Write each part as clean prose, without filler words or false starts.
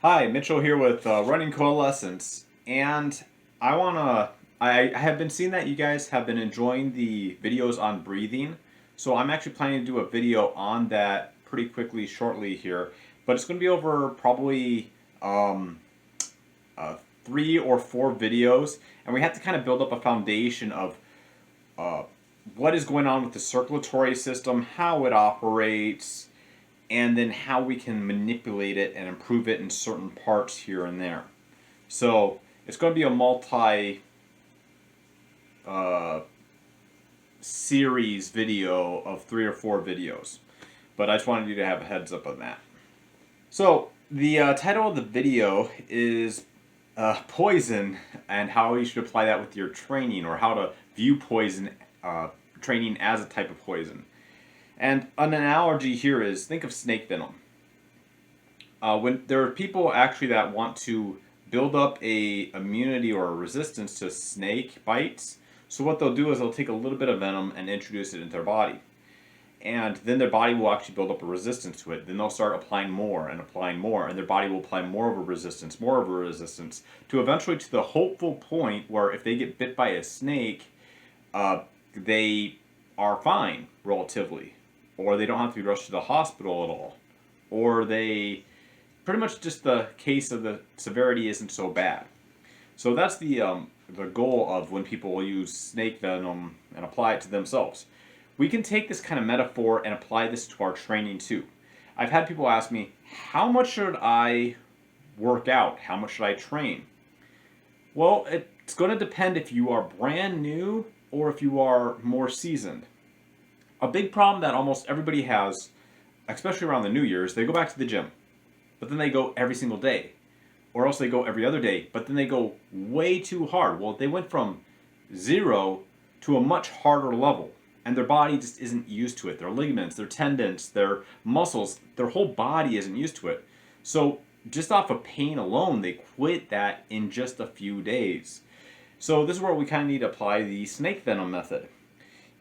Hi, Mitchell here with Running Coalescence, and I have been seeing that you guys have been enjoying the videos on breathing, so I'm actually planning to do a video on that pretty quickly shortly here, but it's going to be over probably um, 3 or 4 videos, and we have to kind of build up a foundation of uh, what is going on with the circulatory system, how it operates, and then how we can manipulate it and improve it in certain parts here and there. So it's going to be a multi uh, series video of 3 or 4 videos, but I just wanted you to have a heads up on that. So the title of the video is poison and how you should apply that with your training, or how to view poison training as a type of poison. And an analogy here is, think of snake venom. When there are people actually that want to build up a immunity or a resistance to snake bites, so what they'll do is they'll take a little bit of venom and introduce it into their body, and then their body will actually build up a resistance to it. Then they'll start applying more and applying more, and their body will apply more of a resistance, to eventually to the hopeful point where if they get bit by a snake, they are fine relatively, or they don't have to be rushed to the hospital at all, or they pretty much just the case of the severity isn't so bad. So that's the goal of when people will use snake venom and apply it to themselves. We can take this kind of metaphor and apply this to our training too. I've had people ask me, how much should I work out? How much should I train? Well, it's going to depend if you are brand new or if you are more seasoned. A big problem that almost everybody has, especially around the New Year's, they go back to the gym, but then they go every single day. Or else they go every other day, but then they go way too hard. Well, they went from 0 to a much harder level, and their body just isn't used to it. Their ligaments, their tendons, their muscles, their whole body isn't used to it. So just off of pain alone, they quit that in just a few days. So this is where we kind of need to apply the snake venom method.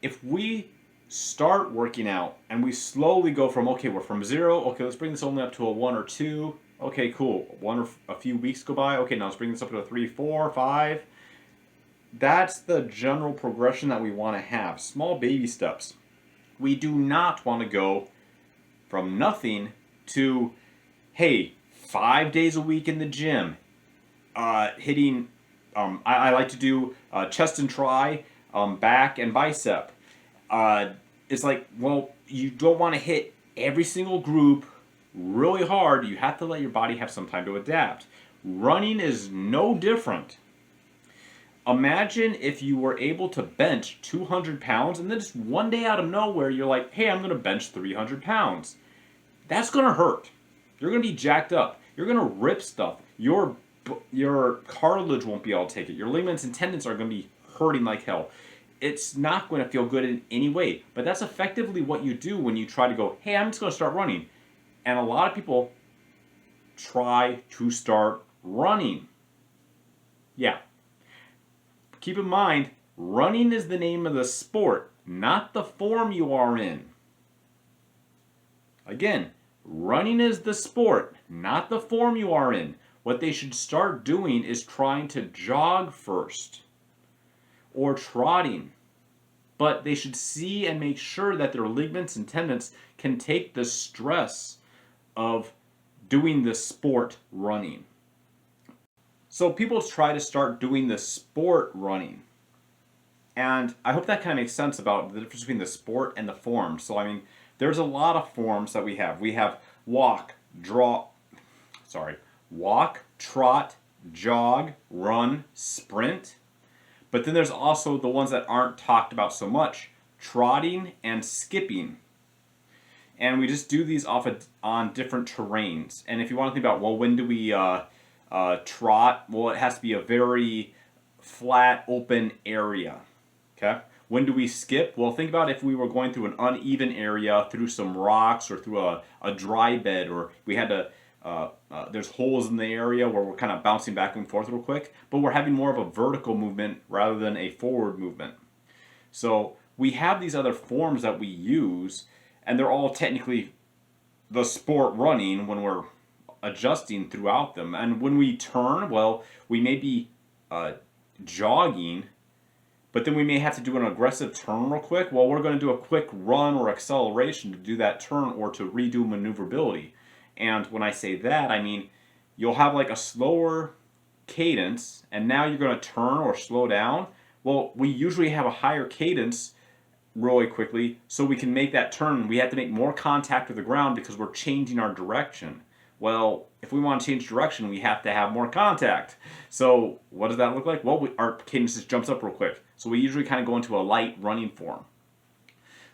If we start working out and we slowly go from, okay, we're from 0, okay, let's bring this only up to a 1 or 2. Okay, cool. One or a few weeks go by. Okay, now let's bring this up to a 3, 4, 5. That's the general progression that we want to have. Small baby steps. We do not want to go from nothing to, hey, 5 days a week in the gym, hitting. I like to do chest and try, back and bicep. It's like, well, you don't want to hit every single group really hard. You have to let your body have some time to adapt. Running is no different. Imagine if you were able to bench 200 pounds and then just one day out of nowhere you're like, hey, I'm going to bench 300 pounds. That's going to hurt. You're going to be jacked up. You're going to rip stuff. Your cartilage won't be able to take it. Your ligaments and tendons are going to be hurting like hell. It's not going to feel good in any way. But that's effectively what you do when you try to go, hey, I'm just going to start running. And a lot of people try to start running. Yeah. Keep in mind, running is the name of the sport, not the form you are in. Again, running is the sport, not the form you are in. What they should start doing is trying to jog first, or trotting. But they should see and make sure that their ligaments and tendons can take the stress of doing the sport running. So people try to start doing the sport running. And I hope that kind of makes sense about the difference between the sport and the form. So, I mean, there's a lot of forms that we have. We have walk, trot, jog, run, sprint. But then there's also the ones that aren't talked about so much, trotting and skipping. And we just do these on different terrains. And if you want to think about, well, when do we trot? Well, it has to be a very flat, open area. Okay? When do we skip? Well, think about if we were going through an uneven area, through some rocks, or through a dry bed, or we had to, there's holes in the area where we're kind of bouncing back and forth real quick, but we're having more of a vertical movement rather than a forward movement. So we have these other forms that we use, and they're all technically the sport running when we're adjusting throughout them. And when we turn, well, we may be jogging, but then we may have to do an aggressive turn real quick. Well, we're going to do a quick run or acceleration to do that turn or to redo maneuverability. And when I say that, I mean you'll have like a slower cadence, and now you're going to turn or slow down. Well, we usually have a higher cadence really quickly, so we can make that turn. We have to make more contact with the ground because we're changing our direction. Well, if we want to change direction, we have to have more contact. So what does that look like? Well, our cadence just jumps up real quick. So we usually kind of go into a light running form.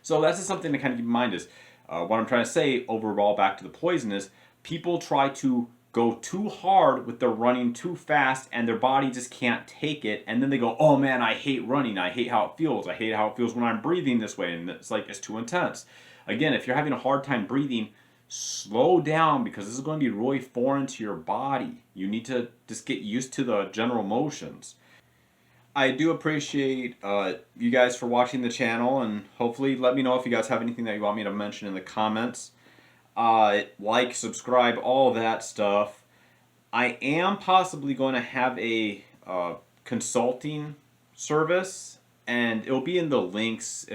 So that's just something to kind of keep in mind is what I'm trying to say overall back to the poison is people try to go too hard with their running too fast and their body just can't take it, and then they go, oh man, I hate running, I hate how it feels, I hate how it feels when I'm breathing this way, and it's like it's too intense. Again, if you're having a hard time breathing, slow down because this is going to be really foreign to your body. You need to just get used to the general motions. I do appreciate you guys for watching the channel, and hopefully let me know if you guys have anything that you want me to mention in the comments. Like, subscribe, all that stuff. I am possibly going to have a consulting service, and it'll be in the links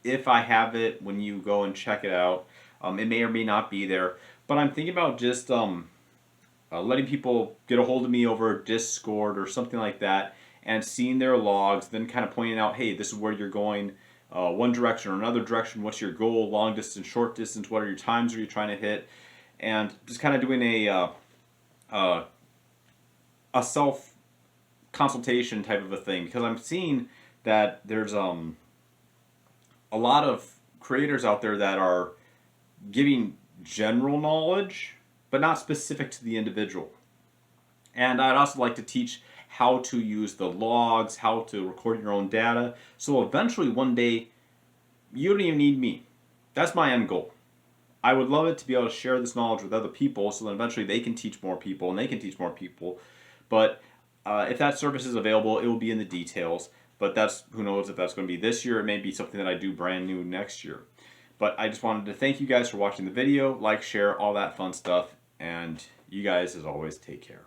if I have it when you go and check it out. It may or may not be there, but I'm thinking about just letting people get a hold of me over Discord or something like that, and seeing their logs, then kind of pointing out, hey, this is where you're going. One direction or another direction, what's your goal, long distance, short distance, what are your times are you trying to hit, and just kind of doing a self consultation type of a thing, because I'm seeing that there's a lot of creators out there that are giving general knowledge but not specific to the individual. And I'd also like to teach how to use the logs, how to record your own data. So eventually one day, you don't even need me. That's my end goal. I would love it to be able to share this knowledge with other people so then eventually they can teach more people and they can teach more people. But if that service is available, it will be in the details. But that's, who knows if that's going to be this year. It may be something that I do brand new next year. But I just wanted to thank you guys for watching the video. Like, share, all that fun stuff. And you guys, as always, take care.